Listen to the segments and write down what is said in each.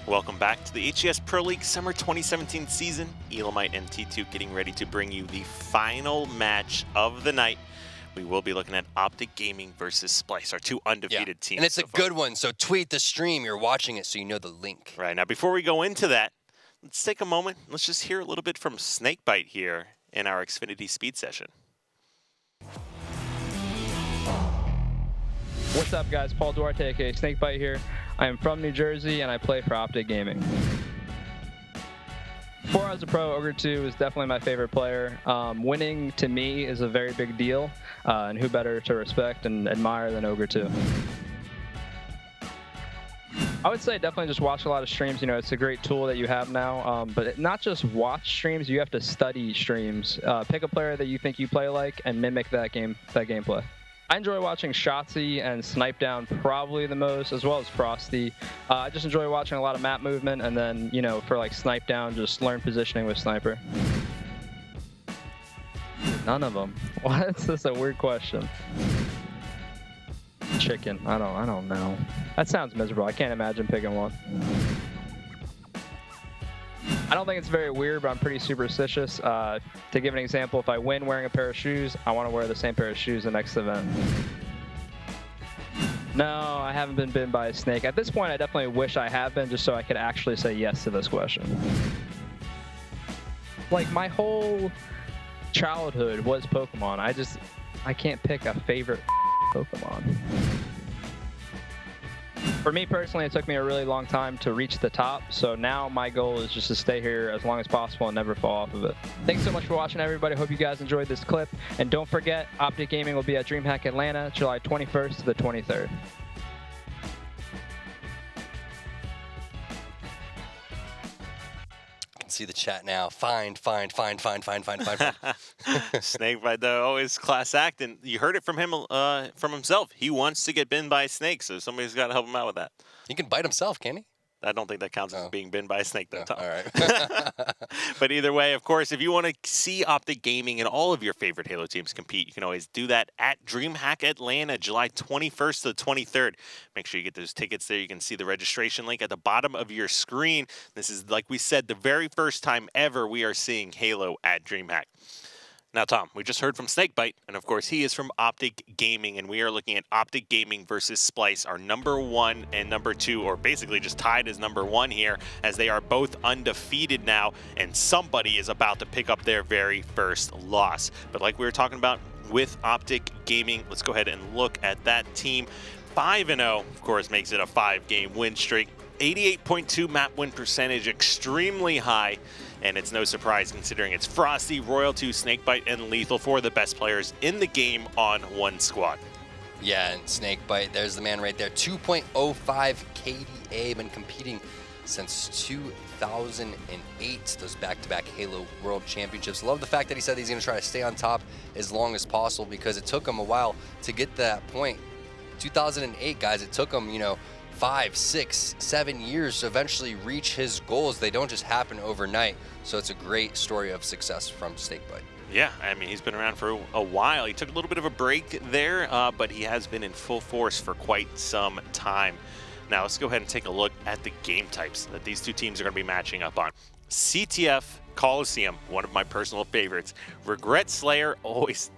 Welcome back to the HCS Pro League Summer 2017 season. Elamite and T2 getting ready to bring you the final match of the night. We will be looking at Optic Gaming versus Splyce, our two undefeated teams. And it's a good one, so tweet the stream you're watching it so you know the link. Right, now before we go into that, let's take a moment. Let's just hear a little bit from Snakebite here in our Xfinity Speed session. What's up, guys? Paul Duarte, aka Snakebite here. I am from New Jersey, and I play for Optic Gaming. Before I was a pro, Ogre 2 is definitely my favorite player. Winning, to me, is a very big deal, and who better to respect and admire than Ogre 2? I would say definitely just watch a lot of streams. You know, it's a great tool that you have now, but not just watch streams, you have to study streams. Pick a player that you think you play like and mimic that gameplay. I enjoy watching Shotzi and Snipe Down probably the most, as well as Frosty. I just enjoy watching a lot of map movement, and then, you know, for like Snipe Down, just learn positioning with Sniper. None of them. What? That's a weird question. Chicken. I don't know. That sounds miserable. I can't imagine picking one. I don't think it's very weird, but I'm pretty superstitious. To give an example, if I win wearing a pair of shoes, I want to wear the same pair of shoes the next event. No, I haven't been bitten by a snake. At this point, I definitely wish I have been, just so I could actually say yes to this question. Like, my whole childhood was Pokemon. I can't pick a favorite Pokemon. For me personally, it took me a really long time to reach the top, so now my goal is just to stay here as long as possible and never fall off of it. Thanks so much for watching, everybody. Hope you guys enjoyed this clip. And don't forget, Optic Gaming will be at DreamHack Atlanta, July 21st to the 23rd. See the chat now. Find. Snakebite, though, always class act, and you heard it from him, from himself. He wants to get bitten by a snake, so somebody's got to help him out with that. He can bite himself, can he? I don't think that counts as being bitten by a snake, though, Tom. All right. But either way, of course, if you want to see Optic Gaming and all of your favorite Halo teams compete, you can always do that at DreamHack Atlanta, July 21st to the 23rd. Make sure you get those tickets there. You can see the registration link at the bottom of your screen. This is, like we said, the very first time ever we are seeing Halo at DreamHack. Now, Tom, we just heard from Snakebite, and of course, he is from Optic Gaming, and we are looking at Optic Gaming versus Splyce, our #1 and #2, or basically just tied as #1 here, as they are both undefeated now, and somebody is about to pick up their very first loss. But like we were talking about with Optic Gaming, let's go ahead and look at that team. 5-0, of course, makes it a 5-game win streak. 88.2 map win percentage, extremely high. And it's no surprise considering it's Frosty, Royal 2, Snakebite, and Lethal, four of the best players in the game on one squad. Yeah, and Snakebite, there's the man right there. 2.05 KDA, been competing since 2008, those back-to-back Halo World Championships. Love the fact that he said he's going to try to stay on top as long as possible, because it took him a while to get to that point. 2008, guys, it took him, 5, 6, 7 years to eventually reach his goals. They don't just happen overnight. So it's a great story of success from Snakebite. Yeah, I mean, he's been around for a while. He took a little bit of a break there, but he has been in full force for quite some time. Now, let's go ahead and take a look at the game types that these two teams are going to be matching up on. CTF Coliseum, one of my personal favorites. Regret Slayer, always,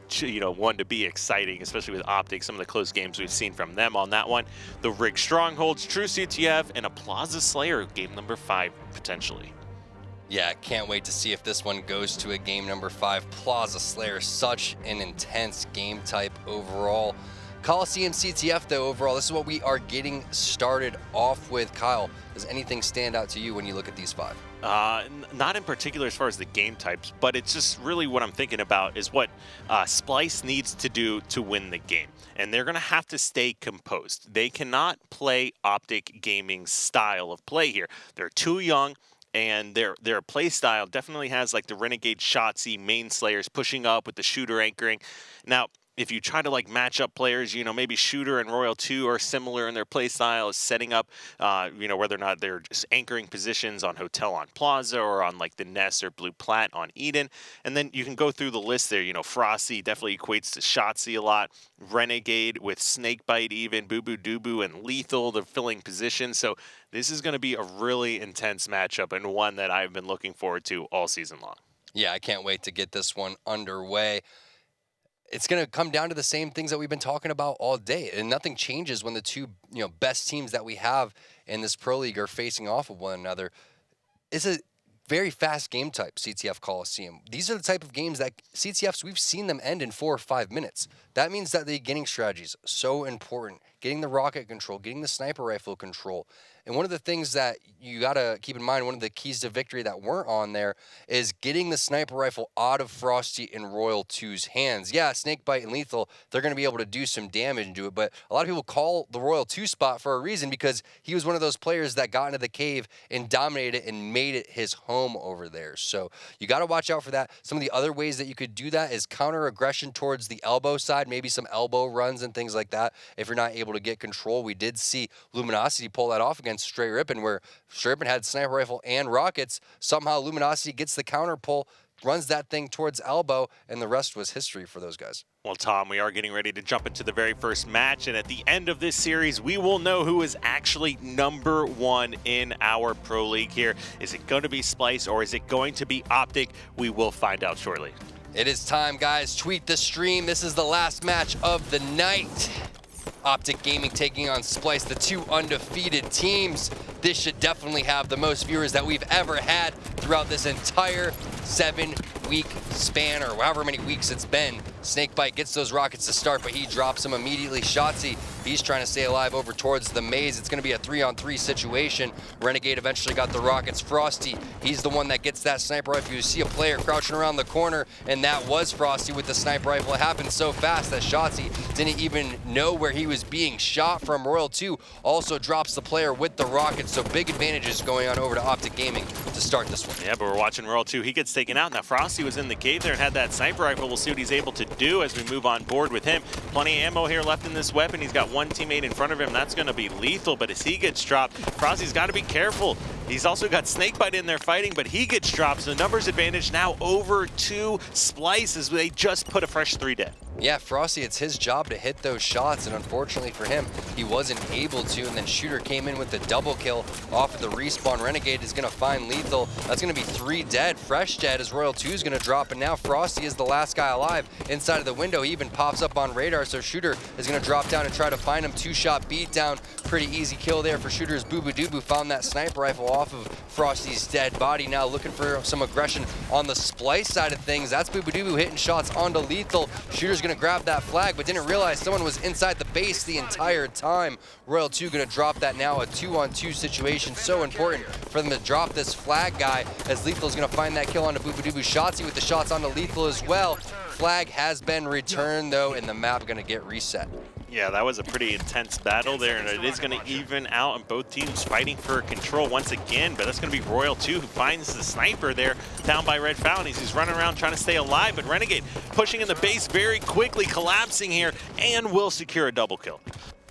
one to be exciting, especially with Optic, some of the close games we've seen from them on that one. The Rig Strongholds, True CTF, and a Plaza Slayer, game #5, potentially. Yeah, can't wait to see if this one goes to a game #5. Plaza Slayer, such an intense game type overall. Coliseum CTF, though, overall, this is what we are getting started off with. Kyle, does anything stand out to you when you look at these 5? Not in particular as far as the game types, but it's just really what I'm thinking about is what Splyce needs to do to win the game. And they're going to have to stay composed. They cannot play Optic Gaming's style of play here. They're too young, and their play style definitely has like the Renegade Shotzi main slayers pushing up with the shooter anchoring. Now, if you try to like match up players, maybe Shooter and Royal 2 are similar in their play style, setting up, whether or not they're just anchoring positions on Hotel on Plaza or on like the Nest or Blue Plat on Eden. And then you can go through the list there. Frosty definitely equates to Shotzzy a lot. Renegade with Snakebite even, Boo Boo Doo and Lethal, the filling positions. So this is going to be a really intense matchup and one that I've been looking forward to all season long. Yeah, I can't wait to get this one underway. It's going to come down to the same things that we've been talking about all day, and nothing changes when the two best teams that we have in this Pro League are facing off of one another. It's a very fast game type, CTF Coliseum. These are the type of games that CTFs, we've seen them end in 4 or 5 minutes. That means that the beginning strategy is so important. Getting the rocket control, getting the sniper rifle control. And one of the things that you got to keep in mind, one of the keys to victory that weren't on there is getting the sniper rifle out of Frosty and Royal 2's hands. Yeah, Snakebite and Lethal, they're going to be able to do some damage and do it, but a lot of people call the Royal 2 spot for a reason, because he was one of those players that got into the cave and dominated it and made it his home over there. So you got to watch out for that. Some of the other ways that you could do that is counter aggression towards the elbow side, maybe some elbow runs and things like that. If you're not able to get control, we did see Luminosity pull that off against Straight Rippin', where Straight Rippin' had sniper rifle and rockets. Somehow Luminosity gets the counter pull, runs that thing towards elbow, and the rest was history for those guys. Well, Tom, we are getting ready to jump into the very first match, and at the end of this series, we will know who is actually #1 in our Pro League here. Is it going to be Splyce or is it going to be Optic? We will find out shortly. It is time, guys. Tweet the stream. This is the last match of the night. Optic Gaming taking on Splyce, the two undefeated teams. This should definitely have the most viewers that we've ever had throughout this entire 7-week span, or however many weeks it's been. Snakebite gets those rockets to start, but he drops them immediately. Shotzzy, he's trying to stay alive over towards the maze. It's going to be a 3-on-3 situation. Renegade eventually got the rockets. Frosty, he's the one that gets that sniper rifle. You see a player crouching around the corner, and that was Frosty with the sniper rifle. It happened so fast that Shotzzy didn't even know where he was being shot from. Royal 2 also drops the player with the rockets, so big advantages going on over to Optic Gaming to start this one. Yeah, but we're watching Royal 2. He gets taken out. Now Frosty was in the cave there and had that sniper rifle. We'll see what he's able to do as we move on board with him. Plenty of ammo here left in this weapon. He's got one teammate in front of him. That's going to be Lethal, but as he gets dropped, Frosty's got to be careful. He's also got Snakebite in there fighting, but he gets dropped. So numbers advantage now over to Splyce as they just put a fresh 3 dead. Yeah, Frosty, it's his job to hit those shots, and unfortunately for him, he wasn't able to, and then Shooter came in with the double kill off of the respawn. Renegade is going to find Lethal. That's going to be 3 dead. Fresh dead as Royal 2 is going to drop, and now Frosty is the last guy alive inside of the window. He even pops up on radar, so Shooter is going to drop down and try to find him. 2-shot beat down. Pretty easy kill there for Shooter's Boo Boo Doo Boo. Found that sniper rifle off of Frosty's dead body. Now looking for some aggression on the Splyce side of things. That's Boo Boo Doo Boo hitting shots onto Lethal. Shooter's going to grab that flag, but didn't realize someone was inside the base the entire time. Royal 2 going to drop that now, a 2-on-2 situation. So important for them to drop this flag guy, as Lethal's going to find that kill onto Boo Boo Doo Boo. Shotzzy with the shots onto Lethal as well. Flag has been returned though, and the map going to get reset. Yeah, that was a pretty intense battle there, and it is going to even out, and both teams fighting for control once again, but that's going to be Royal 2 who finds the sniper there down by Red Fountain. He's running around trying to stay alive, but Renegade pushing in the base very quickly, collapsing here, and will secure a double kill.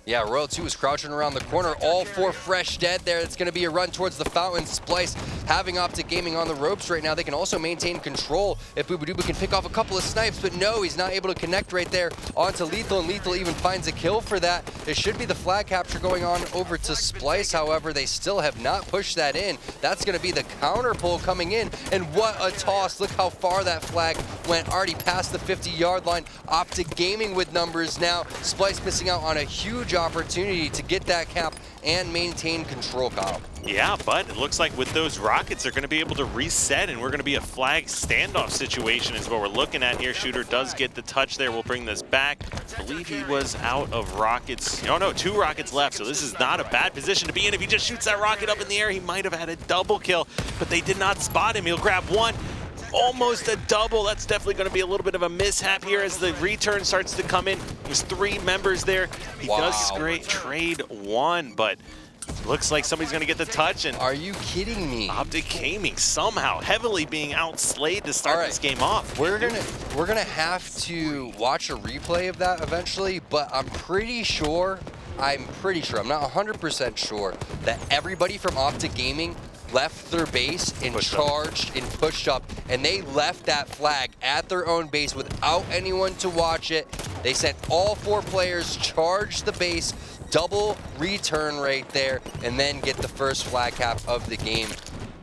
Yeah, Royal 2 is crouching around the corner. All 4 fresh dead there. It's going to be a run towards the fountain. Splyce having Optic Gaming on the ropes right now. They can also maintain control if Boo Boo Doo Boo can pick off a couple of snipes, but no, he's not able to connect right there onto Lethal, and Lethal even finds a kill for that. There should be the flag capture going on over to Splyce. However, they still have not pushed that in. That's going to be the counter pull coming in, and what a toss. Look how far that flag went, already past the 50-yard line. Optic Gaming with numbers now. Splyce missing out on a huge opportunity to get that cap and maintain control, Kyle. Yeah, but it looks like with those rockets, they're going to be able to reset, and we're going to be a flag standoff situation is what we're looking at here. Shooter does get the touch there. We'll bring this back. I believe he was out of rockets. Oh, no, 2 rockets left, so this is not a bad position to be in. If he just shoots that rocket up in the air, he might have had a double kill, but they did not spot him. He'll grab 1. Almost a double. That's definitely going to be a little bit of a mishap here as the return starts to come in. There's 3 members there. He does trade 1, but Looks like somebody's going to get the touch, and Are you kidding me? Optic Gaming somehow heavily being outslayed to start this game off. We're gonna have to watch a replay of that eventually, but I'm pretty sure, I'm not 100% sure, that everybody from Optic Gaming left their base and charged and pushed up, and they left that flag at their own base without anyone to watch it. They sent all 4 players, charged the base, double return right there, and then get the first flag cap of the game.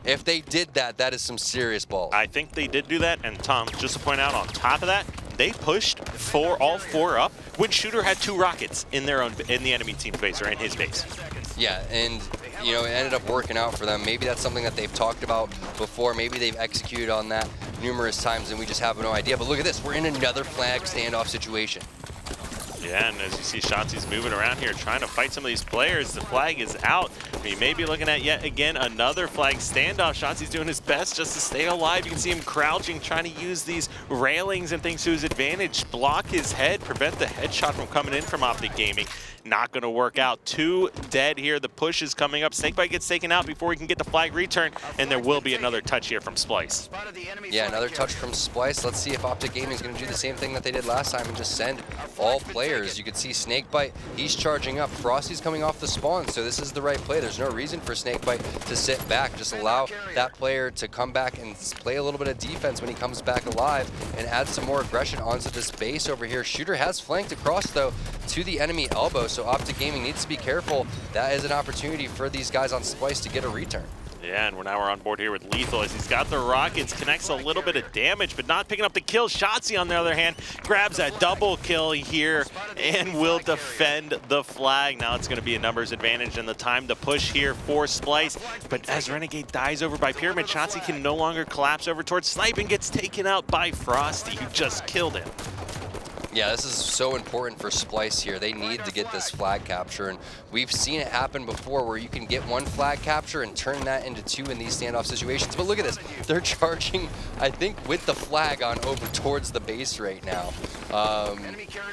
If they did that, that is some serious balls. I think they did do that, and Tom, just to point out on top of that, they pushed all 4 up when Shooter had 2 rockets in the enemy team's base, or in his base. Yeah, and you know, it ended up working out for them. Maybe that's something that they've talked about before. Maybe they've executed on that numerous times and we just have no idea. But look at this, we're in another flag standoff situation. Yeah, and as you see, Shotzi's moving around here trying to fight some of these players. The flag is out. We may be looking at yet again another flag standoff. Shotzi's doing his best just to stay alive. You can see him crouching, trying to use these railings and things to his advantage, block his head, prevent the headshot from coming in from Optic Gaming. Not going to work out. 2 dead here. The push is coming up. Snakebite gets taken out before he can get the flag return, and there will be another touch here from Splyce. Yeah, another touch from Splyce. Let's see if Optic Gaming is going to do the same thing that they did last time and just send all players. You can see Snakebite, he's charging up. Frosty's coming off the spawn, so this is the right play. There's no reason for Snakebite to sit back. Just allow that player to come back and play a little bit of defense when he comes back alive and add some more aggression onto this base over here. Shooter has flanked across, though, to the enemy elbow, so Optic Gaming needs to be careful. That is an opportunity for these guys on Splyce to get a return. Yeah, and we're on board here with Lethal as he's got the rockets, connects a little bit of damage, but not picking up the kill. Shotzi, on the other hand, grabs a double kill here and will defend the flag. Now it's going to be a numbers advantage and the time to push here for Splyce. But as Renegade dies over by Pyramid, Shotzi can no longer collapse over towards Snipe and gets taken out by Frosty, who just killed him. Yeah, this is so important for Splyce here. They need to get this flag capture, and we've seen it happen before where you can get 1 flag capture and turn that into 2 in these standoff situations. But look at this. They're charging, I think, with the flag on over towards the base right now.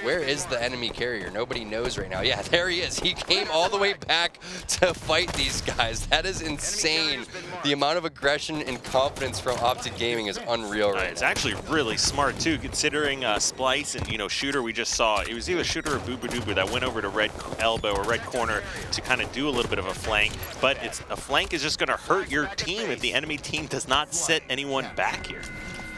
Where is the enemy carrier? Nobody knows right now. Yeah, there he is. He came all the way back to fight these guys. That is insane. The amount of aggression and confidence from Optic Gaming is unreal right now. It's actually really smart, too, considering Splyce and, you know, Shooter, we just saw, it was either Shooter or Boo that went over to red elbow or red corner to kind of do a little bit of a flank, but a flank is just going to hurt your team if the enemy team does not set anyone back here.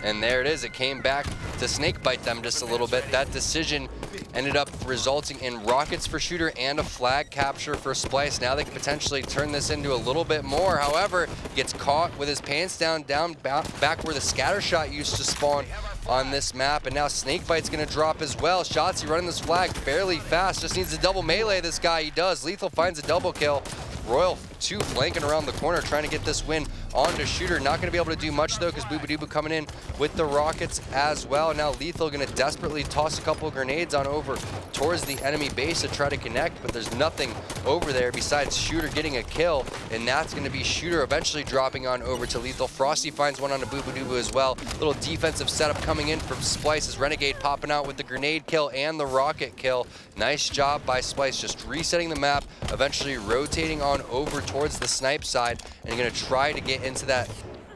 And there it is. It came back to snakebite them just a little bit. That decision ended up resulting in rockets for Shooter and a flag capture for Splyce. Now they can potentially turn this into a little bit more. However, gets caught with his pants down back where the scatter shot used to spawn on this map, and now Snakebite's gonna drop as well. Shotzi running this flag fairly fast, just needs to double melee this guy. He does. Lethal finds a double kill. Royal 2 flanking around the corner trying to get this win onto Shooter. Not going to be able to do much though because Boobadooboo coming in with the rockets as well. Now Lethal going to desperately toss a couple of grenades on over towards the enemy base to try to connect, but there's nothing over there besides Shooter getting a kill, and that's going to be Shooter eventually dropping on over to Lethal. Frosty finds one on a Boobadooboo as well. Little defensive setup coming in from Splyce as Renegade popping out with the grenade kill and the rocket kill. Nice job by Splyce just resetting the map, eventually rotating on over towards the snipe side, and going to try to get into that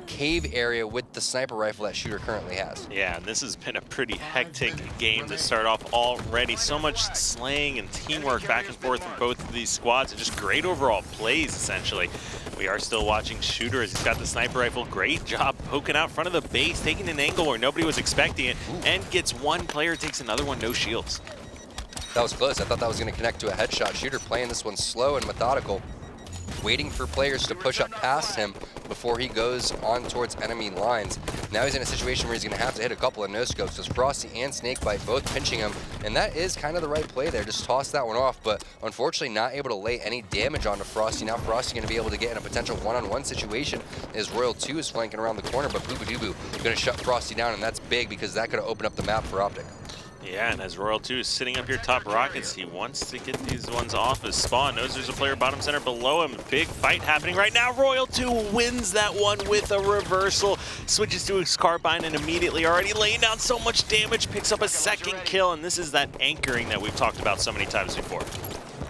cave area with the sniper rifle that Shooter currently has. Yeah, and this has been a pretty hectic game to start off already. So much slaying and teamwork back and forth from both of these squads, and just great overall plays, essentially. We are still watching Shooter as he's got the sniper rifle. Great job poking out front of the base, taking an angle where nobody was expecting it, and gets one player, takes another one, no shields. That was close. I thought that was going to connect to a headshot. Shooter playing this one slow and methodical, waiting for players to push up past him before he goes on towards enemy lines. Now he's in a situation where he's going to have to hit a couple of no-scopes because Frosty and Snakebite both pinching him, and that is kind of the right play there. Just toss that one off, but unfortunately not able to lay any damage onto Frosty. Now Frosty going to be able to get in a potential one-on-one situation as Royal 2 is flanking around the corner, but Boobadooboo going to shut Frosty down, and that's big because that could have opened up the map for Optic. Yeah, and as Royal 2 is sitting up here top rockets, he wants to get these ones off his spawn. Knows there's a player bottom center below him. Big fight happening right now. Royal 2 wins that one with a reversal. Switches to his carbine and immediately already laying down so much damage. Picks up a second kill, and this is that anchoring that we've talked about so many times before.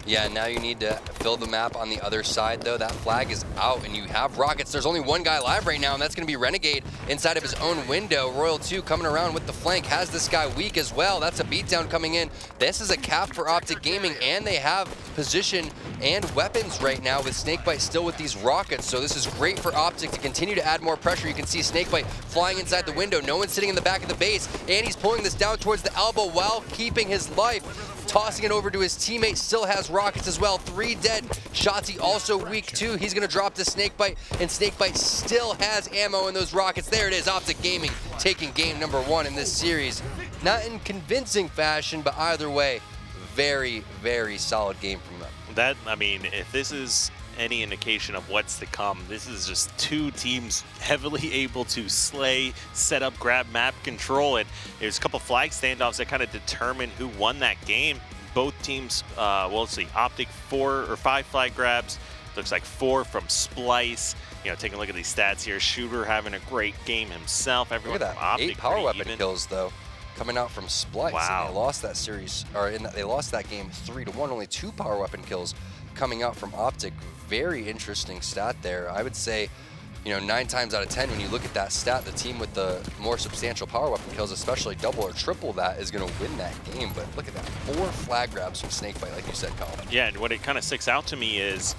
Yeah, now you need to fill the map on the other side, though. That flag is out, and you have rockets. There's only one guy alive right now, and that's going to be Renegade inside of his own window. Royal 2 coming around with the flank, has this guy weak as well. That's a beatdown coming in. This is a cap for Optic Gaming, and they have position and weapons right now with Snakebite still with these rockets. So this is great for Optic to continue to add more pressure. You can see Snakebite flying inside the window. No one's sitting in the back of the base, and he's pulling this down towards the elbow while keeping his life. Tossing it over to his teammate, still has rockets as well. 3 dead. Shotzzy also weak too. He's gonna drop to Snakebite, and Snakebite still has ammo in those rockets. There it is, Optic Gaming taking game number 1 in this series. Not in convincing fashion, but either way, very, very solid game from them. That, I mean, if this is any indication of what's to come, this is just 2 teams heavily able to slay, set up, grab map control, and there's a couple flag standoffs that kind of determine who won that game. Both teams, well, let's see, Optic 4 or 5 flag grabs, looks like 4 from Splyce. You know, taking a look at these stats here, Shooter having a great game himself. Everyone Look at from that, Optic 8 power weapon even. kills though, coming out from Splyce. Wow. And they lost that series, or they lost that game 3-1. Only 2 power weapon kills coming out from Optic. Very interesting stat there. I would say, you know, 9 times out of 10, when you look at that stat, the team with the more substantial power weapon kills, especially double or triple that, is going to win that game. But look at that, 4 flag grabs from Snakebite, like you said, Colin. Yeah, and what it kind of sticks out to me is,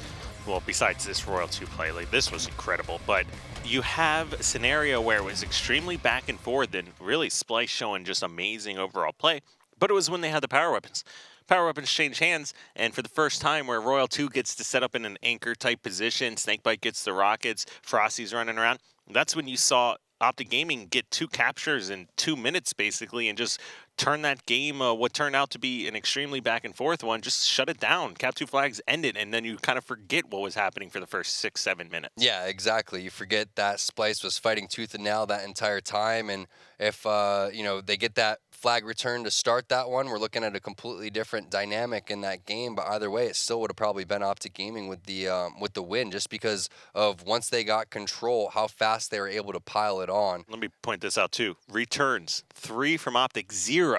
well, besides this Royal 2 play, like this was incredible, but you have a scenario where it was extremely back and forth, and really Splyce showing just amazing overall play, but it was when they had the power weapons. Power weapons change hands, and for the first time where Royal 2 gets to set up in an anchor type position, Snakebite gets the rockets, Frosty's running around, that's when you saw Optic Gaming get 2 captures in 2 minutes basically, and just turn that game, what turned out to be an extremely back and forth one, just shut it down. Cap 2 flags end it, and then you kind of forget what was happening for the first 6-7 minutes. Yeah, exactly. You forget that Splyce was fighting tooth and nail that entire time, and if you know, they get that flag return to start that one, we're looking at a completely different dynamic in that game. But either way, it still would have probably been Optic Gaming with the win, just because of once they got control, how fast they were able to pile it on. Let me point this out too. Returns, 3 from Optic, 0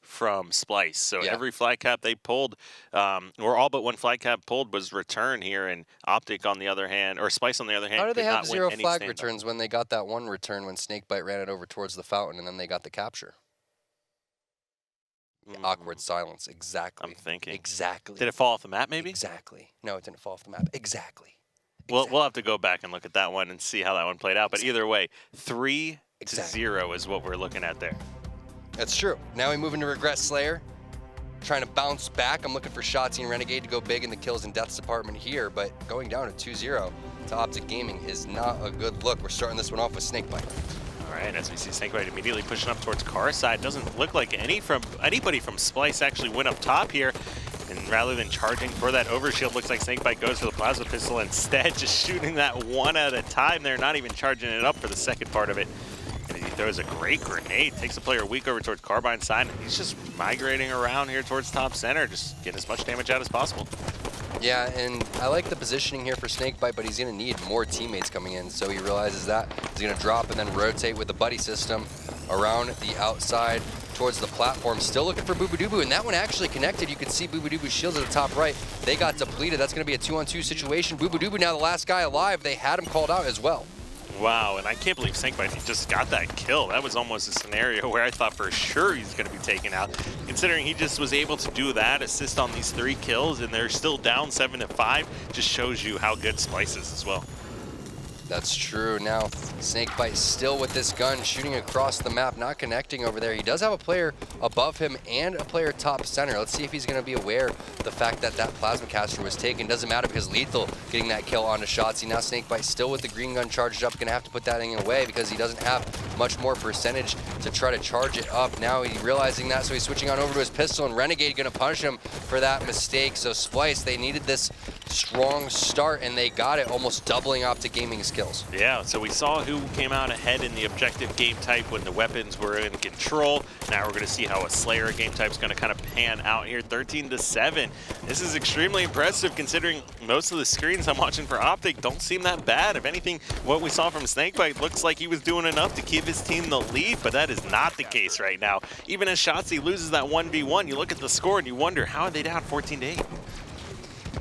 from Splyce. So Yeah. every flag cap they pulled, or all but one flag cap pulled, was return here. And Optic on the other hand, or Splyce on the other hand, How did they did have not win 0 any flag standoff. returns when they got that one return when Snakebite ran it over towards the fountain and then they got the capture? Awkward silence. Exactly. I'm thinking. Exactly. Did it fall off the map maybe? Exactly. No, it didn't fall off the map. Exactly. We'll have to go back and look at that one and see how that one played out. But either way, 3-0 Exactly. is what we're looking at there. That's true. Now we move into Regret Slayer. Trying to bounce back. I'm looking for Shotzzy and Renegade to go big in the kills and deaths department here, but going down to 2-0 to Optic Gaming is not a good look. We're starting this one off with Snakebite. All right, as we see Snakebite immediately pushing up towards Car's side. Doesn't look like anybody from Splyce actually went up top here. And rather than charging for that overshield, looks like Snakebite goes for the plasma pistol instead, just shooting that one at a time there, not even charging it up for the second part of it. And he throws a great grenade, takes the player weak over towards Carbine's side, and he's just migrating around here towards top center, just getting as much damage out as possible. Yeah, and I like the positioning here for Snakebite, but he's going to need more teammates coming in, so he realizes that. He's going to drop and then rotate with the buddy system around the outside towards the platform. Still looking for Boobadooboo, and that one actually connected. You can see Boobadoobu's shields at the top right. They got depleted. That's going to be a 2-on-2 situation. Boobadooboo now the last guy alive. They had him called out as well. Wow, and I can't believe Snakebite just got that kill. That was almost a scenario where I thought for sure he's going to be taken out. Considering he just was able to do that, assist on these 3 kills, and they're still down 7-5, just shows you how good Splyce is as well. That's true. Now, Snakebite still with this gun, shooting across the map, not connecting over there. He does have a player above him and a player top center. Let's see if he's going to be aware of the fact that that plasma caster was taken. Doesn't matter because Lethal getting that kill onto Shotzzy. Now Snakebite still with the green gun charged up. Going to have to put that thing away because he doesn't have much more percentage to try to charge it up. Now he's realizing that, so he's switching on over to his pistol, and Renegade going to punish him for that mistake. So Splyce, they needed this strong start, and they got it, almost doubling Optic Gaming's kills. Yeah, so we saw who came out ahead in the objective game type when the weapons were in control. Now we're going to see how a Slayer game type is going to kind of pan out here, 13-7. This is extremely impressive considering most of the screens I'm watching for Optic don't seem that bad. If anything, what we saw from Snakebite looks like he was doing enough to give his team the lead, but that is not the case right now. Even as Shotzzy loses that 1v1, you look at the score and you wonder, how are they down 14-8?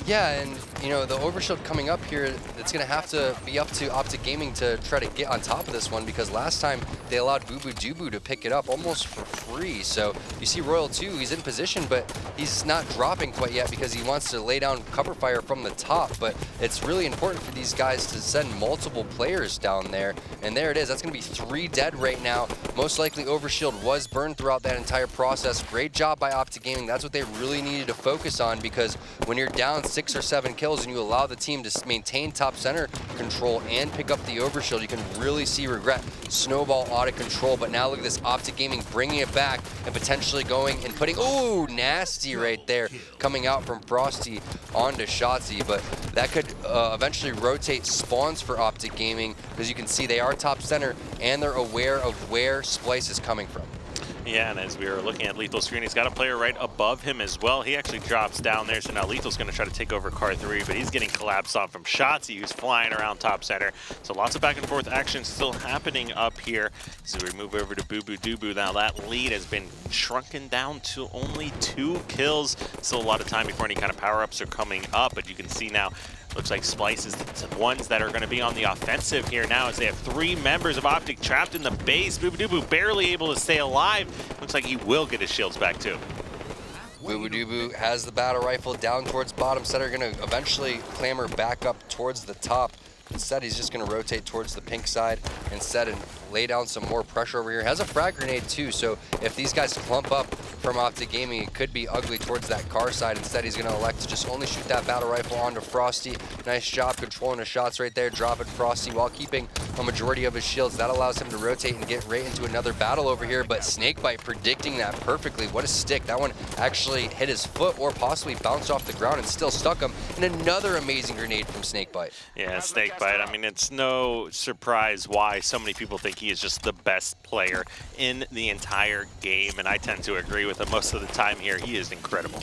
Yeah, and you know, the overshield coming up here, it's going to have to be up to Optic Gaming to try to get on top of this one, because last time they allowed Boo Boo Doo to pick it up almost for free. So you see Royal 2, he's in position, but he's not dropping quite yet because he wants to lay down cover fire from the top. But it's really important for these guys to send multiple players down there. And there it is. That's going to be 3 dead right now. Most likely overshield was burned throughout that entire process. Great job by Optic Gaming. That's what they really needed to focus on, because when you're down 6 or 7 kills and you allow the team to maintain top center control and pick up the overshield, you can really see regret snowball out of control. But now look at this, Optic Gaming bringing it back and potentially going and putting, ooh, nasty right there, coming out from Frosty onto Shotzi. But that could eventually rotate spawns for Optic Gaming, because you can see they are top center and they're aware of where Splyce is coming from. Yeah, and as we were looking at Lethal's screen, he's got a player right above him as well. He actually drops down there, so now Lethal's going to try to take over car 3, but he's getting collapsed on from Shotzi, who's flying around top center. So lots of back and forth action still happening up here. So we move over to Boo Boo Doo Boo. Now that lead has been shrunken down to only 2 kills. Still a lot of time before any kind of power-ups are coming up, but you can see now, looks like Splyce is the ones that are going to be on the offensive here now, as they have 3 members of Optic trapped in the base. Boo Boo Doo Boo barely able to stay alive. Looks like he will get his shields back too. Boo Boo Doo Boo has the battle rifle down towards bottom center, going to eventually clamber back up towards the top. Instead, he's just going to rotate towards the pink side instead and lay down some more pressure over here. Has a frag grenade too, so if these guys clump up from Optic Gaming, it could be ugly towards that car side. Instead, he's going to elect to just only shoot that battle rifle onto Frosty. Nice job controlling his shots right there, dropping Frosty while keeping a majority of his shields. That allows him to rotate and get right into another battle over here, but Snakebite predicting that perfectly. What a stick. That one actually hit his foot or possibly bounced off the ground and still stuck him. And another amazing grenade from Snakebite. Yeah, Snakebite. I mean, it's no surprise why so many people think he is just the best player in the entire game, and I tend to agree with him most of the time here. He is incredible.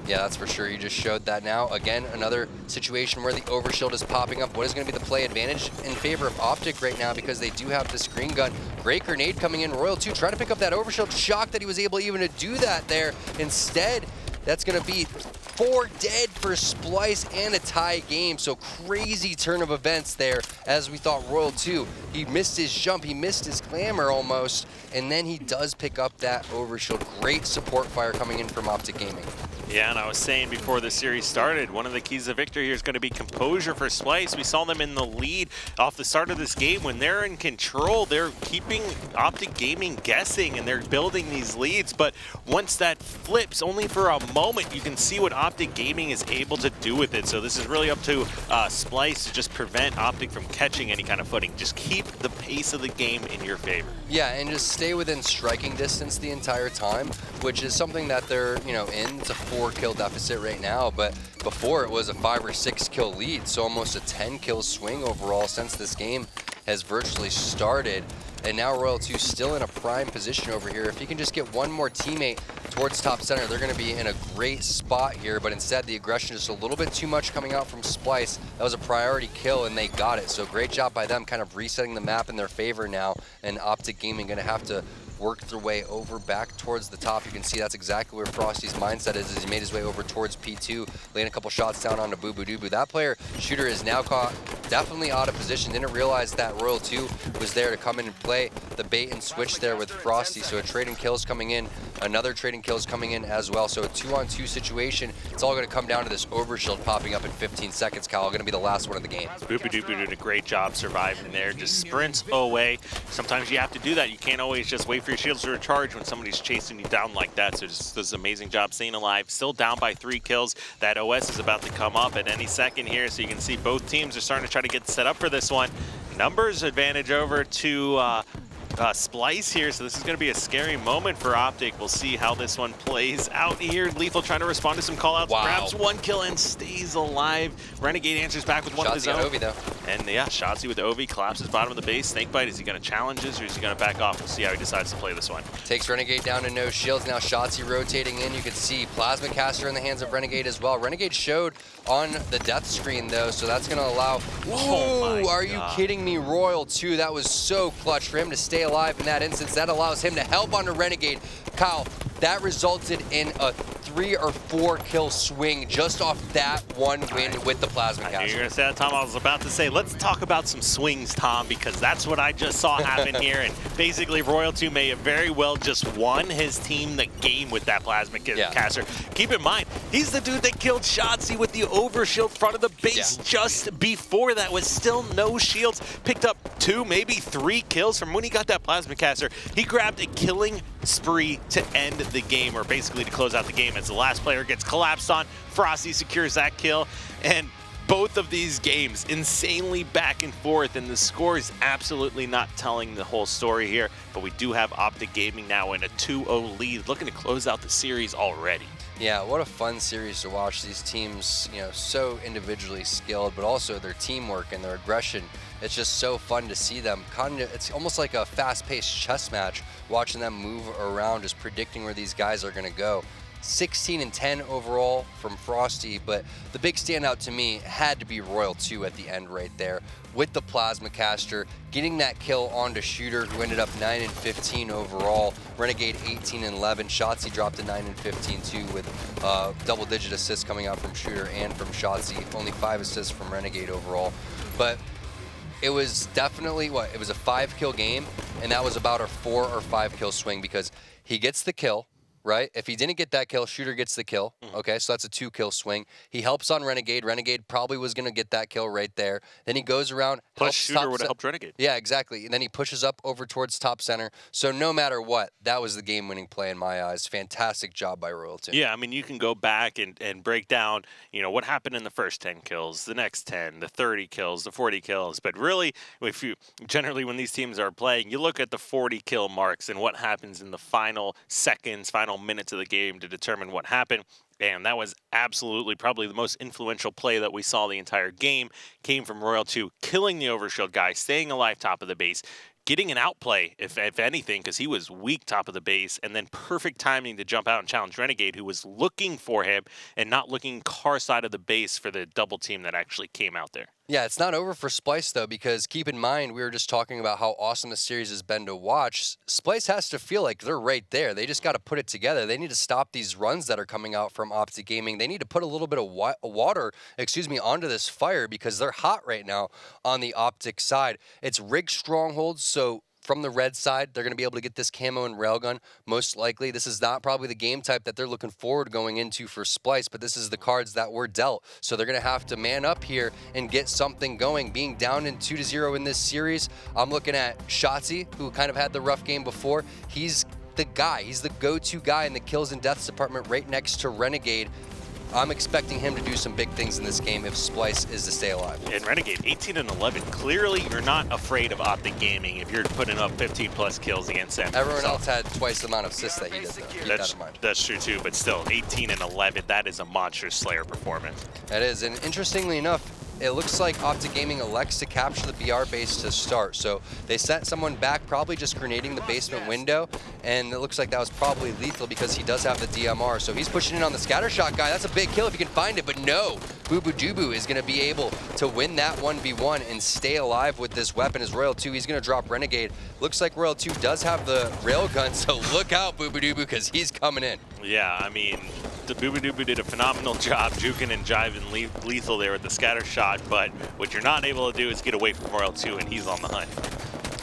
Yeah, that's for sure. You just showed that now. Again, another situation where the overshield is popping up. What is going to be the play advantage in favor of Optic right now, because they do have the screen gun. Great grenade coming in. Royal 2 trying to pick up that overshield. Shocked that he was able even to do that there. Instead, that's going to be 4 dead for Splyce and a tie game. So crazy turn of events there, as we thought Royal 2, he missed his jump, he missed his glamour almost, and then he does pick up that overshield. Great support fire coming in from Optic Gaming. Yeah, and I was saying before the series started, one of the keys to victory here is going to be composure for Splyce. We saw them in the lead off the start of this game. When they're in control, they're keeping Optic Gaming guessing, and they're building these leads. But once that flips, only for a moment, you can see what Optic Gaming is able to do with it. So this is really up to Splyce to just prevent Optic from catching any kind of footing. Just keep the pace of the game in your favor. Yeah, and just stay within striking distance the entire time, which is something that they're, you know, in. It's a 4-kill deficit right now, but before it was a 5 or 6 kill lead, so almost a 10-kill swing overall since this game has virtually started. And now Royal 2 still in a prime position over here. If he can just get one more teammate towards top center, they're going to be in a great spot here. But instead, the aggression is a little bit too much coming out from Splyce. That was a priority kill, and they got it. So great job by them, kind of resetting the map in their favor now. And Optic Gaming going to have to work their way over back towards the top. You can see that's exactly where Frosty's mindset is, as he made his way over towards P2, laying a couple shots down onto Boo Boo Doo Boo. That player, shooter, is now caught definitely out of position. Didn't realize that Royal 2 was there to come in and play the bait and switch there with Frosty. So a trading kills coming in, another trading kills coming in as well. So a 2-on-2 situation. It's all going to come down to this overshield popping up in 15 seconds, Kyle. Going to be the last one of the game. Boo Boo Doo Boo did a great job surviving there. Just sprints away. Sometimes you have to do that. You can't always just wait for your shields to recharge when somebody's chasing you down like that. So just does an amazing job staying alive. Still down by 3 kills. That OS is about to come up at any second here. So you can see both teams are starting to try to get set up for this one. Numbers advantage over to Splyce here, so this is going to be a scary moment for Optic. We'll see how this one plays out here. Lethal trying to respond to some callouts, grabs 1 kill and stays alive. Renegade answers back with one of his own. Ovi, though. And yeah, Shotzi with the Ovi, collapses bottom of the base. Snakebite, is he going to challenge this or is he going to back off? We'll see how he decides to play this one. Takes Renegade down to no shields. Now Shotzi rotating in. You can see Plasma Caster in the hands of Renegade as well. Renegade showed on the death screen, though, so that's going to allow... Oh, are you kidding me? Royal 2, that was so clutch for him to stay alive in that instance. That allows him to help on the Renegade. Kyle, that resulted in a 3 or 4 kill swing just off that one win with the Plasma I knew you were Caster. going to say that, Tom. I was about to say, let's talk about some swings, Tom, because that's what I just saw happen here. And basically, Royal 2 may have very well just won his team the game with that Plasma Caster. Keep in mind, he's the dude that killed Shotzi with the overshield front of the base just before that, with still no shields. Picked up 2, maybe 3 kills from when he got that Plasma Caster. He grabbed a killing spree to end the game, or basically to close out the game, as the last player gets collapsed on. Frosty secures that kill, and both of these games insanely back and forth, and the score is absolutely not telling the whole story here, but we do have Optic Gaming now in a 2-0 lead, looking to close out the series already. Yeah, what a fun series to watch. These teams, you know, so individually skilled, but also their teamwork and their aggression. It's just so fun to see them. It's almost like a fast-paced chess match, watching them move around, just predicting where these guys are going to go. 16 and 10 overall from Frosty, but the big standout to me had to be Royal 2 at the end right there with the Plasma Caster, getting that kill onto Shooter, who ended up 9 and 15 overall. Renegade 18 and 11. Shotzi dropped to 9 and 15 too, with double-digit assists coming out from Shooter and from Shotzi. Only 5 assists from Renegade overall, but it was definitely it was a 5-kill game, and that was about a 4 or 5 kill swing, because he gets the kill. Right? If he didn't get that kill, Shooter gets the kill. Okay, so that's a 2-kill swing. He helps on Renegade. Renegade probably was going to get that kill right there. Then he goes around. Plus Shooter would have helped Renegade. Yeah, exactly. And then he pushes up over towards top center. So no matter what, that was the game-winning play in my eyes. Fantastic job by Royal 2. Yeah, I mean, you can go back and break down, you know, what happened in the first 10 kills, the next 10, the 30 kills, the 40 kills. But really, if you generally, when these teams are playing, you look at the 40 kill marks and what happens in the final seconds, final minutes of the game to determine what happened. And that was absolutely probably the most influential play that we saw the entire game. Came from Royal 2, killing the overshield guy, staying alive top of the base, getting an outplay, if anything, because he was weak top of the base, and then perfect timing to jump out and challenge Renegade, who was looking for him and not looking car side of the base for the double team that actually came out there. Yeah, it's not over for Splyce, though, because keep in mind, we were just talking about how awesome the series has been to watch. Splyce has to feel like they're right there. They just got to put it together. They need to stop these runs that are coming out from Optic Gaming. They need to put a little bit of water, onto this fire, because they're hot right now on the Optic side. It's rigged strongholds, so from the red side, they're going to be able to get this camo and railgun, most likely. This is not probably the game type that they're looking forward going into for Splyce, but this is the cards that were dealt. So they're going to have to man up here and get something going. Being down in 2-0 in this series, I'm looking at Shotzi, who kind of had the rough game before. He's the guy. He's the go-to guy in the kills and deaths department right next to Renegade. I'm expecting him to do some big things in this game if Splyce is to stay alive. And Renegade, 18 and 11. Clearly, you're not afraid of Optic Gaming if you're putting up 15-plus kills against them. Everyone else had twice the amount of assists that he did, though. Keep that in mind. That's true, too. But still, 18 and 11, that is a monstrous Slayer performance. That is. And interestingly enough, it looks like Optic Gaming elects to capture the BR base to start. So they sent someone back, probably just grenading the basement window, and it looks like that was probably lethal because he does have the DMR. So he's pushing in on the scatter shot guy. That's a big kill if you can find it, but no. Boo Boo Doo is going to be able to win that 1v1 and stay alive with this weapon as Royal 2. He's going to drop Renegade. Looks like Royal 2 does have the railgun, so look out, Boo Boo Doo, because he's coming in. Yeah, I mean, the Boo Boo Doo did a phenomenal job juking and jiving lethal there with the scatter shot, but what you're not able to do is get away from Royal 2, and he's on the hunt.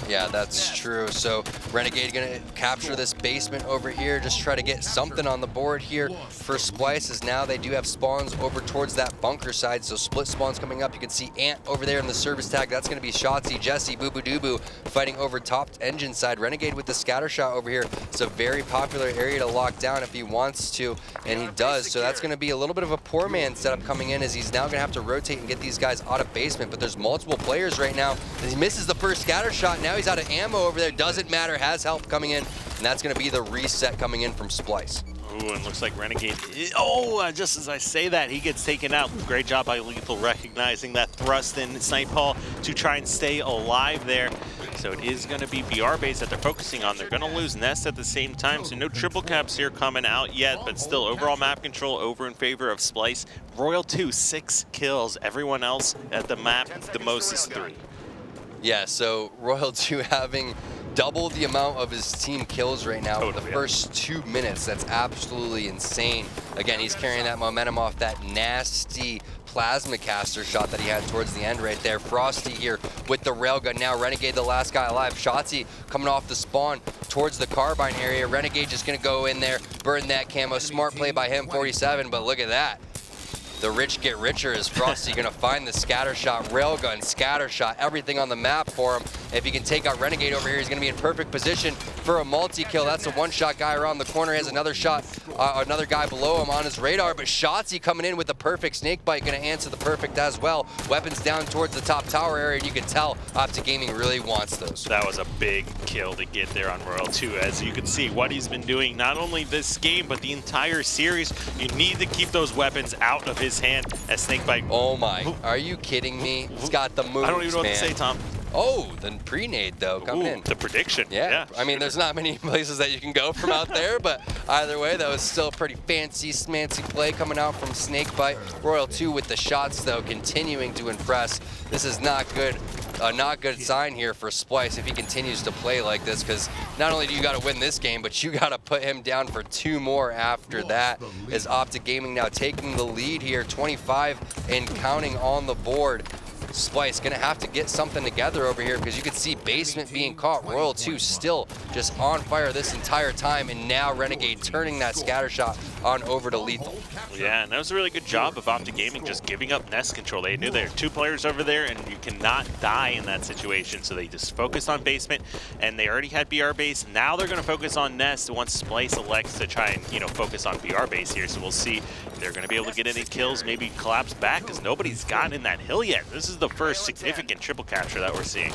Yeah, that's true. So Renegade gonna capture this basement over here, just try to get something on the board here for Splyce, as now they do have spawns over towards that bunker side. So split spawns coming up. You can see Ant over there in the service tag. That's gonna be Shotzi, Jesse, Boo Boo Doo Boo fighting over top engine side. Renegade with the scatter shot over here. It's a very popular area to lock down if he wants to, and he does. So that's gonna be a little bit of a poor man setup coming in, as he's now gonna have to rotate and get these guys out of basement. But there's multiple players right now. He misses the first scatter shot. Now he's out of ammo over there. Doesn't matter. Has help coming in, and that's going to be the reset coming in from Splyce. Ooh, and looks like Renegade. Just as I say that, he gets taken out. Great job by Lethal recognizing that thrust in Snipe Hall to try and stay alive there. So it is going to be BR base that they're focusing on. They're going to lose Nest at the same time, so no triple caps here coming out yet, but still overall map control over in favor of Splyce. Royal 2, 6 kills. Everyone else at the map, the most is 3. Yeah, so Royal 2 having double the amount of his team kills right now in the Totally, first 2 minutes. That's absolutely insane. Again, he's carrying that momentum off that nasty plasma caster shot that he had towards the end right there. Frosty here with the railgun now. Renegade, the last guy alive. Shotzi coming off the spawn towards the carbine area. Renegade just gonna go in there, burn that camo. Smart play by him, 47, but look at that. The rich get richer. Is Frosty gonna find the scatter shot, railgun, scatter shot, everything on the map for him. If he can take out Renegade over here, he's gonna be in perfect position for a multi-kill. That's a one-shot guy around the corner. He has another shot, another guy below him on his radar, but Shotzi coming in with the perfect snake bite, gonna answer the perfect as well. Weapons down towards the top tower area, and you can tell Optic Gaming really wants those. That was a big kill to get there on Royal 2. As you can see, what he's been doing, not only this game, but the entire series, you need to keep those weapons out of his hand as Snakebite. Oh my, are you kidding me? He's got the moves, I don't even know what man. to say, Tom. Oh, the pre-nade though, coming in. The prediction. Yeah, I mean, there's not many places that you can go from out there, but either way, that was still a pretty fancy, smancy play coming out from Snakebite. Royal 2 with the shots, though, continuing to impress. This is not good. Not good sign here for Splyce if he continues to play like this, because not only do you got to win this game, but you got to put him down for 2 more after that. Is Optic Gaming now taking the lead here, 25 and counting on the board. Splyce gonna have to get something together over here, because you can see Basement being caught. Royal 2 still just on fire this entire time, and now Renegade turning that scatter shot on over to Lethal. Yeah, and that was a really good job of Optic Gaming just giving up nest control. They knew there were 2 players over there, and you cannot die in that situation, so they just focused on Basement, and they already had BR base. Now they're gonna focus on nest once Splyce elects to try and, focus on BR base here, so we'll see if they're gonna be able to get any kills, maybe collapse back, because nobody's gotten in that hill yet. This is the first significant triple capture that we're seeing.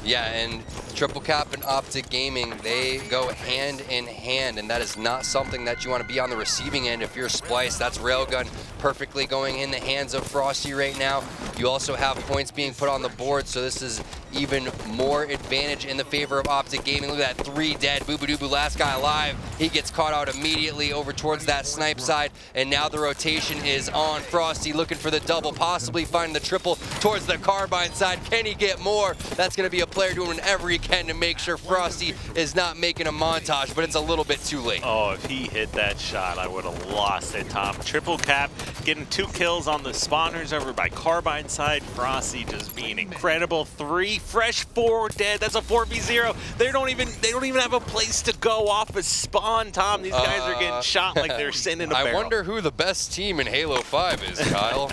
Yeah, and Triple Cap and Optic Gaming, they go hand in hand, and that is not something that you want to be on the receiving end if you're Splyce. That's Railgun perfectly going in the hands of Frosty right now. You also have points being put on the board, so this is even more advantage in the favor of Optic Gaming. Look at that, 3 dead. Boo-Boo-Doo-Boo, last guy alive. He gets caught out immediately over towards that snipe side, and now the rotation is on Frosty, looking for the double, possibly find the triple towards the carbine side. Can he get more? That's going to be a player doing whatever he can to make sure Frosty is not making a montage, but it's a little bit too late. Oh, if he hit that shot, I would have lost it, Tom. Triple cap, getting 2 kills on the spawners over by carbine side. Frosty just being incredible. 3 fresh, 4 dead. That's a 4v0. They don't even have a place to go off a spawn, Tom. These guys are getting shot like they're sitting in a barrel. I wonder who the best team in Halo 5 is, Kyle.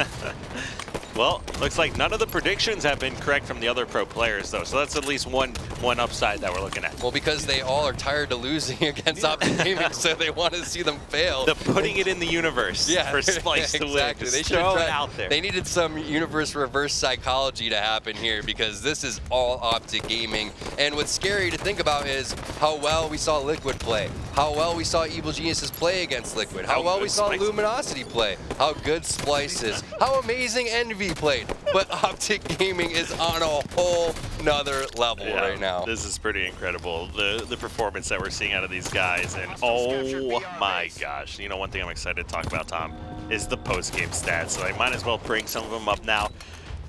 Well, looks like none of the predictions have been correct from the other pro players, though. So that's at least one upside that we're looking at. Well, because they all are tired of losing against Optic Gaming, so they want to see them fail. The putting it in the universe for Splyce to win. Just they throw it out there. They needed some universe reverse psychology to happen here, because this is all Optic Gaming. And what's scary to think about is how well we saw Liquid play, how well we saw Evil Geniuses play against Liquid, how well we saw Luminosity play, how good Splyce is, how amazing Envy played. But Optic Gaming is on a whole nother level right now. This is pretty incredible, the performance that we're seeing out of these guys. And oh my gosh, one thing I'm excited to talk about, Tom, is the post-game stats. So I might as well bring some of them up now.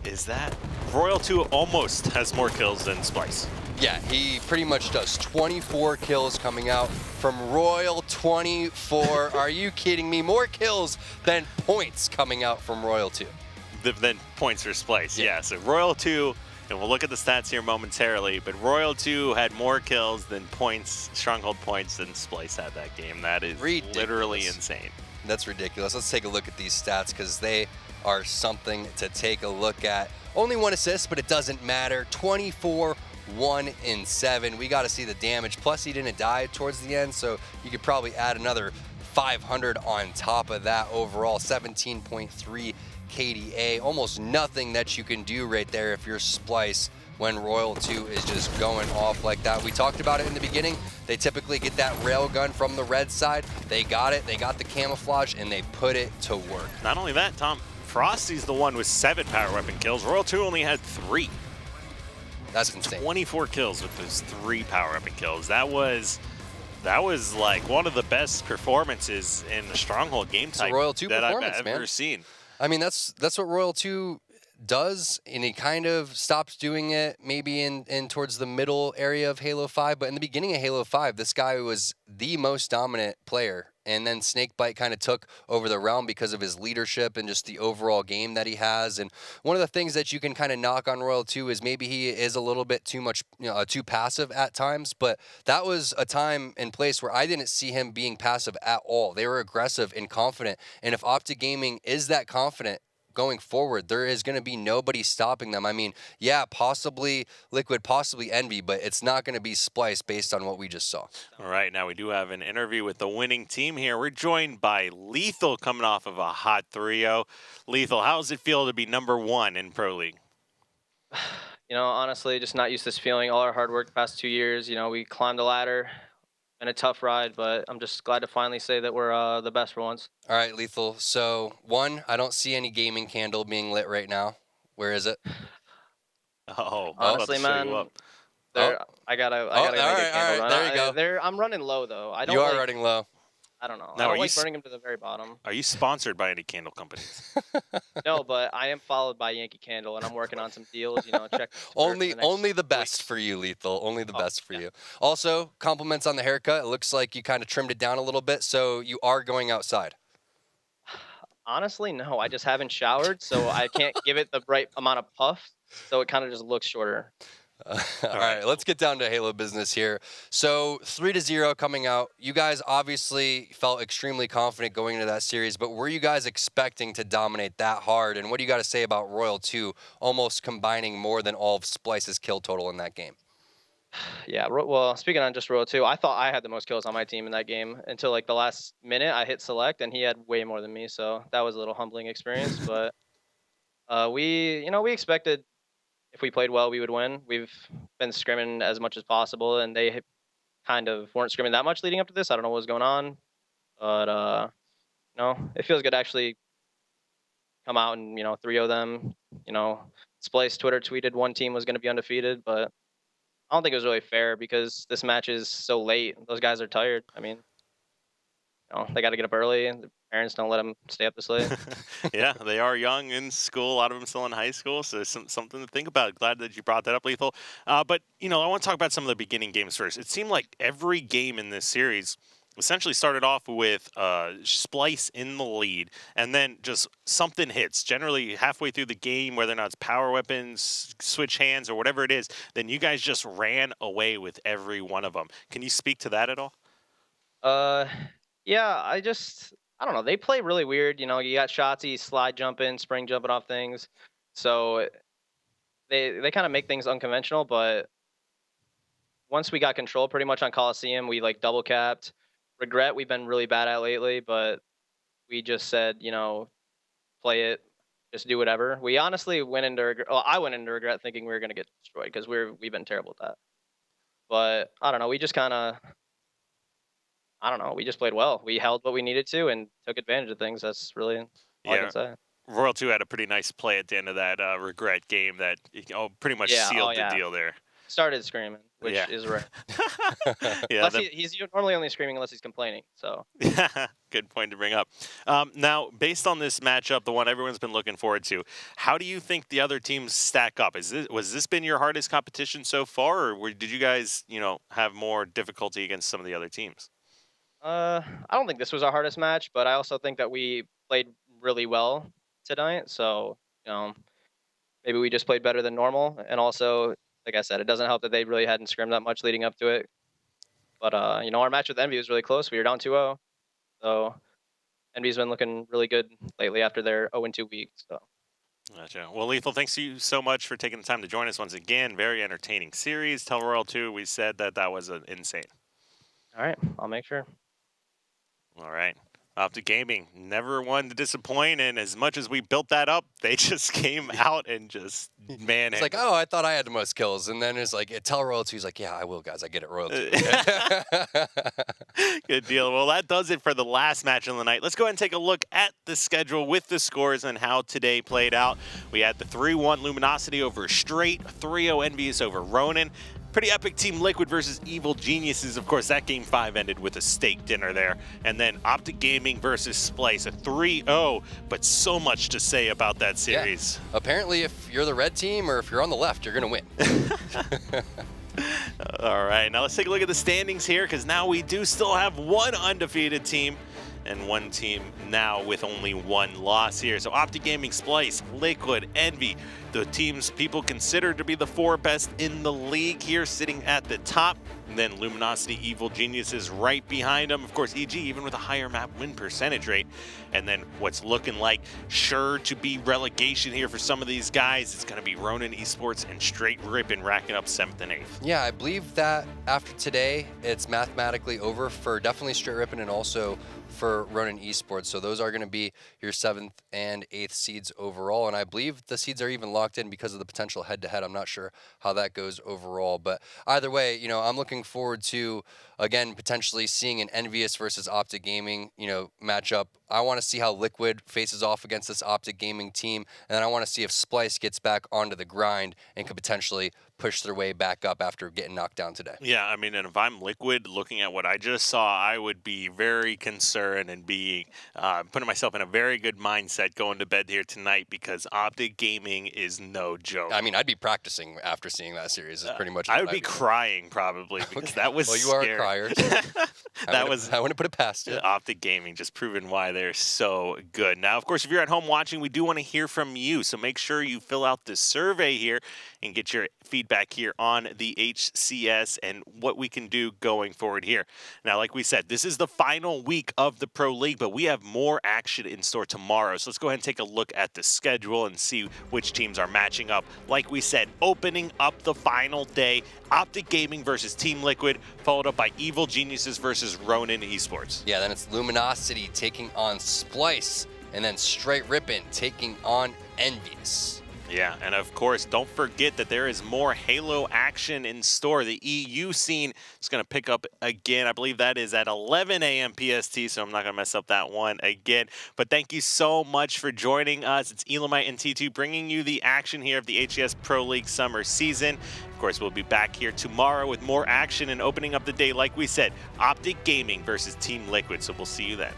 Is that Royal 2 almost has more kills than Splyce? Yeah, he pretty much does. 24 kills coming out from Royal, 24. Are you kidding me? More kills than points coming out from Royal 2. Than points for Splyce, yeah. So Royal 2, and we'll look at the stats here momentarily, but Royal 2 had more kills than points, Stronghold points, than Splyce had that game. That is literally insane. That's ridiculous. Let's take a look at these stats, because they are something to take a look at. Only 1 assist, but it doesn't matter. 24, 1 and 7. We got to see the damage. Plus, he didn't die towards the end, so you could probably add another 500 on top of that overall. 17.3 KDA. Almost nothing that you can do right there if you're Splyce when Royal 2 is just going off like that. We talked about it in the beginning. They typically get that railgun from the red side. They got it. They got the camouflage, and they put it to work. Not only that, Tom, Frosty's the one with 7 power weapon kills. Royal 2 only had 3. That's insane. 24 kills with those 3 power weapon kills. That was like one of the best performances in the Stronghold game type Royal 2 that I've performance, ever seen. I mean, that's what Royal 2 does, and he kind of stops doing it maybe in towards the middle area of Halo 5. But in the beginning of Halo 5, this guy was the most dominant player. And then Snakebite kind of took over the realm because of his leadership and just the overall game that he has. And one of the things that you can kind of knock on Royal too is maybe he is a little bit too much, too passive at times. But that was a time and place where I didn't see him being passive at all. They were aggressive and confident. And if Optic Gaming is that confident going forward, there is going to be nobody stopping them. I mean, yeah, possibly Liquid, possibly Envy, but it's not going to be Splyce based on what we just saw. All right, now we do have an interview with the winning team here. We're joined by Lethal coming off of a hot 3-0. Lethal, how does it feel to be #1 in Pro League? Honestly, just not used to this feeling. All our hard work the past 2 years, we climbed the ladder. Been a tough ride, but I'm just glad to finally say that we're the best for once. All right, Lethal. So, one, I don't see any gaming candle being lit right now. Where is it? Oh, honestly, man. I gotta all right. There you go. I'm running low though. I don't. You are running low. I don't know. Now, I don't like burning them to the very bottom. Are you sponsored by any candle companies? No, but I am followed by Yankee Candle, and I'm working on some deals. Check. Only the best for you, Lethal. Only the best for you. Also, compliments on the haircut. It looks like you kind of trimmed it down a little bit, so you are going outside. Honestly, no. I just haven't showered, so I can't give it the right amount of puff. So it kind of just looks shorter. All right, let's get down to Halo business here. So 3-0 coming out. You guys obviously felt extremely confident going into that series, but were you guys expecting to dominate that hard? And what do you got to say about Royal 2 almost combining more than all of Splyce's kill total in that game? Yeah, well, speaking on just Royal 2, I thought I had the most kills on my team in that game until like the last minute. I hit select, and he had way more than me, so that was a little humbling experience. But we expected if we played well, we would win. We've been scrimming as much as possible, and they kind of weren't scrimming that much leading up to this. I don't know what was going on, but it feels good to actually come out and 3-0 them. Splyce Twitter tweeted one team was going to be undefeated, but I don't think it was really fair because this match is so late. Those guys are tired. I mean, they got to get up early, and the parents don't let them stay up this late. Yeah, they are young in school. A lot of them still in high school, so something to think about. Glad that you brought that up, Lethal. But, I want to talk about some of the beginning games first. It seemed like every game in this series essentially started off with Splyce in the lead, and then just something hits. Generally, halfway through the game, whether or not it's power weapons, switch hands, or whatever it is, then you guys just ran away with every one of them. Can you speak to that at all? Yeah, I don't know. They play really weird. You got Shotzi slide jumping, spring jumping off things. So they kind of make things unconventional, but once we got control pretty much on Coliseum, we like double capped. Regret we've been really bad at lately, but we just said, play it, just do whatever. We honestly went into regret. Well, I went into regret thinking we were going to get destroyed because we've been terrible at that. But I don't know. We just kind of, I don't know. We just played well. We held what we needed to and took advantage of things. That's really all I can say. Royal 2 had a pretty nice play at the end of that regret game that pretty much sealed the deal there. Started screaming, which is rare. Yeah, he's normally only screaming unless he's complaining. So good point to bring up. Now, based on this matchup, the one everyone's been looking forward to, how do you think the other teams stack up? Was this been your hardest competition so far, or did you guys, have more difficulty against some of the other teams? I don't think this was our hardest match, but I also think that we played really well tonight. So maybe we just played better than normal, and also, like I said, it doesn't help that they really hadn't scrimmed that much leading up to it. But, our match with Envy was really close. We were down 2-0. So Envy's been looking really good lately after their 0-2 week. So. Gotcha. Well, Lethal, thanks to you so much for taking the time to join us once again. Very entertaining series. Tell Royal 2 we said that was insane. All right. I'll make sure. All right. Optic Gaming, never one to disappoint, and as much as we built that up, they just came out and just, man. It's like, oh, I thought I had the most kills, and then it's like, tell Royal 2, he's like, yeah, I will, guys, I get it, Royal 2. Good deal. Well, that does it for the last match of the night. Let's go ahead and take a look at the schedule with the scores and how today played out. We had the 3-1 Luminosity over Straight, 3-0 Envious over Ronin. Pretty epic Team Liquid versus Evil Geniuses. Of course, that Game 5 ended with a steak dinner there. And then Optic Gaming versus Splyce, a 3-0, but so much to say about that series. Yeah. Apparently, if you're the red team or if you're on the left, you're going to win. All right, now let's take a look at the standings here, because now we do still have one undefeated team and one team now with only one loss here. So Optic Gaming, Splyce, Liquid, Envy, the teams people consider to be the 4 best in the league here, sitting at the top. And then Luminosity, Evil Geniuses right behind them. Of course, EG even with a higher map win percentage rate. And then what's looking like sure to be relegation here for some of these guys, it's going to be Ronin Esports and Straight Rippin' racking up 7th and 8th. Yeah, I believe that after today, it's mathematically over for definitely Straight Rippin' and also for Ronin Esports. So those are going to be your 7th and 8th seeds overall. And I believe the seeds are even locked in because of the potential head-to-head. I'm not sure how that goes overall. But either way, you know, I'm looking forward to, again, potentially seeing an Envious versus Optic Gaming, you know, matchup. I want to see how Liquid faces off against this Optic Gaming team. And then I want to see if Splyce gets back onto the grind and could potentially push their way back up after getting knocked down today. Yeah, I mean, and if I'm Liquid, looking at what I just saw, I would be very concerned and be putting myself in a very good mindset going to bed here tonight, because Optic Gaming is no joke. I mean, I'd be practicing after seeing that series. Is pretty much. I would be crying probably, because Okay. that was Well, you scary. are a crier. I wouldn't put it past you. Optic Gaming just proving why they're so good. Now, of course, if you're at home watching, we do want to hear from you. So make sure you fill out the survey here and get your feedback here on the HCS and what we can do going forward here. Now, like we said, this is the final week of the Pro League, but we have more action in store tomorrow. So let's go ahead and take a look at the schedule and see which teams are matching up. Like we said, opening up the final day, Optic Gaming versus Team Liquid, followed up by Evil Geniuses versus Ronin Esports. Yeah, then it's Luminosity taking on Splyce, and then Straight Rippin' taking on Envious. Yeah, and of course, don't forget that there is more Halo action in store. The EU scene is going to pick up again. I believe that is at 11 a.m. PST, so I'm not going to mess up that one again. But thank you so much for joining us. It's Elamite and T2 bringing you the action here of the HCS Pro League summer season. Of course, we'll be back here tomorrow with more action and opening up the day, like we said, Optic Gaming versus Team Liquid. So we'll see you then.